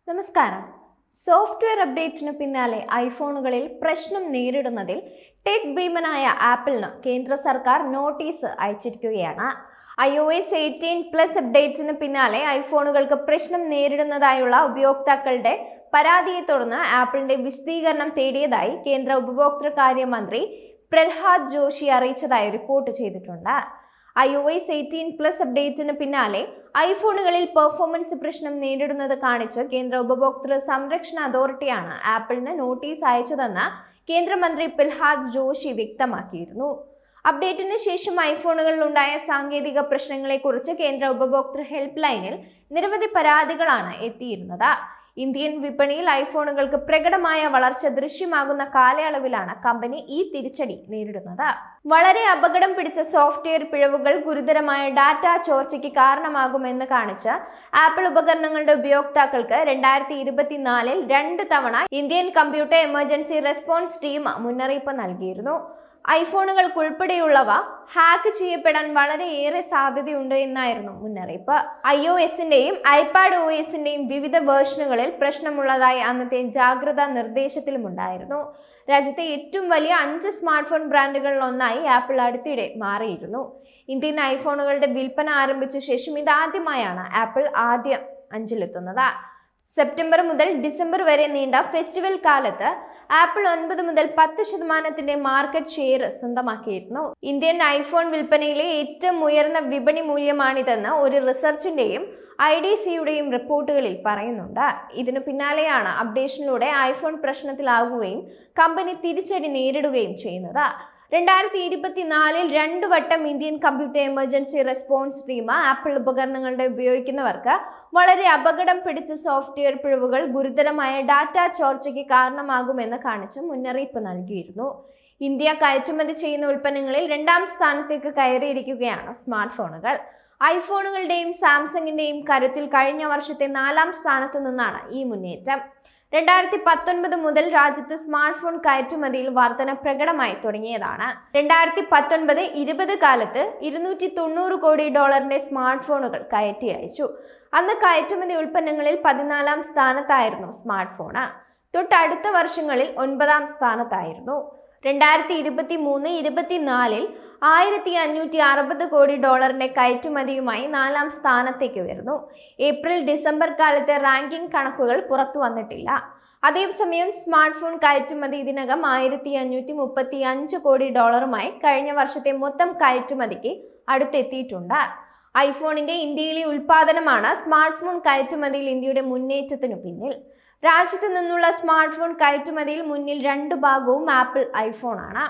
നമസ്കാരം. സോഫ്റ്റ്വെയർ അപ്ഡേറ്റിന് പിന്നാലെ ഐഫോണുകളിൽ പ്രശ്നം നേരിടുന്നതിൽ ടെക് ഭീമനായ ആപ്പിളിന് കേന്ദ്ര സർക്കാർ നോട്ടീസ് അയച്ചിരിക്കുകയാണ്. iOS 18+ അപ്ഡേറ്റിന് പിന്നാലെ ഐഫോണുകൾക്ക് പ്രശ്നം നേരിടുന്നതായുള്ള ഉപയോക്താക്കളുടെ പരാതിയെ തുടർന്ന് ആപ്പിളിന്റെ വിശദീകരണം തേടിയതായി കേന്ദ്ര ഉപഭോക്തൃകാര്യ മന്ത്രി പ്രഹ്ലാദ് ജോഷി അറിയിച്ചതായി റിപ്പോർട്ട് ചെയ്തിട്ടുണ്ട്. iOS 18+ അപ്ഡേറ്റിന് പിന്നാലെ ഐഫോണുകളിൽ പെർഫോമൻസ് പ്രശ്നം നേരിടുന്നത് കാണിച്ച് കേന്ദ്ര ഉപഭോക്തൃ സംരക്ഷണ അതോറിറ്റിയാണ് ആപ്പിളിന് നോട്ടീസ് അയച്ചതെന്ന് കേന്ദ്രമന്ത്രി പ്രഹ്ലാദ് ജോഷി വ്യക്തമാക്കിയിരുന്നു. അപ്ഡേറ്റിന് ശേഷം ഐഫോണുകളിൽ ഉണ്ടായ സാങ്കേതിക പ്രശ്നങ്ങളെക്കുറിച്ച് കേന്ദ്ര ഉപഭോക്തൃ ഹെൽപ്പ് ലൈനിൽ നിരവധി പരാതികളാണ് എത്തിയിരുന്നത്. ഇന്ത്യൻ വിപണിയിൽ ഐഫോണുകൾക്ക് പ്രകടമായ വളർച്ച ദൃശ്യമാകുന്ന കാലയളവിലാണ് കമ്പനി ഈ തിരിച്ചടി നേരിടുന്നത്. വളരെ അപകടം പിടിച്ച സോഫ്റ്റ്വെയർ പിഴവുകൾ ഗുരുതരമായ ഡാറ്റ ചോർച്ചയ്ക്ക് കാരണമാകുമെന്ന് കാണിച്ച് ആപ്പിൾ ഉപകരണങ്ങളുടെ ഉപയോക്താക്കൾക്ക് 2024 2 തവണ Indian computer emergency response team മുന്നറിയിപ്പ് നൽകിയിരുന്നു. ഐഫോണുകൾക്കുൾപ്പെടെയുള്ളവ ഹാക്ക് ചെയ്യപ്പെടാൻ വളരെയേറെ സാധ്യതയുണ്ട് എന്നായിരുന്നു മുന്നറിയിപ്പ്. iOSന്റെയും iPadOSന്റെയും വിവിധ വേർഷനുകളിൽ പ്രശ്നമുള്ളതായി അന്നത്തെ ജാഗ്രതാ നിർദ്ദേശത്തിലുമുണ്ടായിരുന്നു. രാജ്യത്തെ ഏറ്റവും വലിയ 5 സ്മാർട്ട്ഫോൺ ബ്രാൻഡുകളിൽ ഒന്നായി ആപ്പിൾ അടുത്തിടെ മാറിയിരുന്നു. ഇന്ത്യൻ ഐഫോണുകളുടെ വിൽപ്പന ആരംഭിച്ച ശേഷം ഇതാദ്യമായാണ് ആപ്പിൾ ആദ്യം 5-ലെത്തുന്നത്. സെപ്റ്റംബർ മുതൽ ഡിസംബർ വരെ നീണ്ട ഫെസ്റ്റിവൽ കാലത്ത് ആപ്പിൾ 9 മുതൽ 10% മാർക്കറ്റ് ഷെയർ സ്വന്തമാക്കിയിരുന്നു. ഇന്ത്യൻ ഐഫോൺ വിൽപ്പനയിലെ ഏറ്റവും ഉയർന്ന വിപണി മൂല്യമാണിതെന്ന് ഒരു റിസർച്ചിന്റെയും IDCയുടെയും റിപ്പോർട്ടുകളിൽ പറയുന്നുണ്ട്. ഇതിനു പിന്നാലെയാണ് അപ്ഡേഷനിലൂടെ ഐഫോൺ പ്രശ്നത്തിലാകുകയും കമ്പനി തിരിച്ചടി നേരിടുകയും ചെയ്യുന്നത്. 2024 2 വട്ടം Indian computer emergency response team apple ഉപകരണങ്ങളുടെ ഉപയോഗിക്കുന്നവർക്ക് വളരെ അപകടം പിടിച്ച സോഫ്റ്റ്വെയർ പിഴവുകൾ ഗുരുതരമായ ഡാറ്റ ചോർച്ചയ്ക്ക് കാരണമാകുമെന്ന് കാണിച്ച് മുന്നറിയിപ്പ് നൽകിയിരുന്നു. ഇന്ത്യ കയറ്റുമതി ചെയ്യുന്ന ഉൽപ്പന്നങ്ങളിൽ 2ാം സ്ഥാനത്തേക്ക് കയറിയിരിക്കുകയാണ് സ്മാർട്ട് ഫോണുകൾ. ഐഫോണുകളുടെയും സാംസങ്ങിന്റെയും കരുത്തിൽ കഴിഞ്ഞ വർഷത്തെ 4ാം സ്ഥാനത്തു നിന്നാണ് ഈ മുന്നേറ്റം. 2019 മുതൽ രാജ്യത്ത് സ്മാർട്ട് ഫോൺ കയറ്റുമതിയിൽ വർധന പ്രകടമായി തുടങ്ങിയതാണ്. 2019-20 കാലത്ത് $290 കോടി സ്മാർട്ട് ഫോണുകൾ കയറ്റി അയച്ചു. അന്ന് കയറ്റുമതി ഉൽപ്പന്നങ്ങളിൽ 14ാം സ്ഥാനത്തായിരുന്നു സ്മാർട്ട് ഫോൺ. തൊട്ടടുത്ത വർഷങ്ങളിൽ 9ാം സ്ഥാനത്തായിരുന്നു. 2023-24 $1560 കോടി കയറ്റുമതിയുമായി 4ാം സ്ഥാനത്തേക്ക് വരുന്നു. ഏപ്രിൽ-ഡിസംബർ കാലത്തെ റാങ്കിംഗ് കണക്കുകൾ പുറത്തു വന്നിട്ടില്ല. അതേസമയം സ്മാർട്ട് ഫോൺ കയറ്റുമതി ഇതിനകം $1535 കോടി കഴിഞ്ഞ വർഷത്തെ മൊത്തം കയറ്റുമതിക്ക് അടുത്തെത്തിയിട്ടുണ്ട്. ഐഫോണിന്റെ ഇന്ത്യയിലെ ഉൽപാദനമാണ് സ്മാർട്ട് ഫോൺ കയറ്റുമതിയിൽ ഇന്ത്യയുടെ മുന്നേറ്റത്തിനു പിന്നിൽ. രാജ്യത്തു നിന്നുള്ള സ്മാർട്ട് ഫോൺ കയറ്റുമതിയിൽ മുന്നിൽ 2 ഭാഗവും ആപ്പിൾ ഐഫോൺ ആണ്.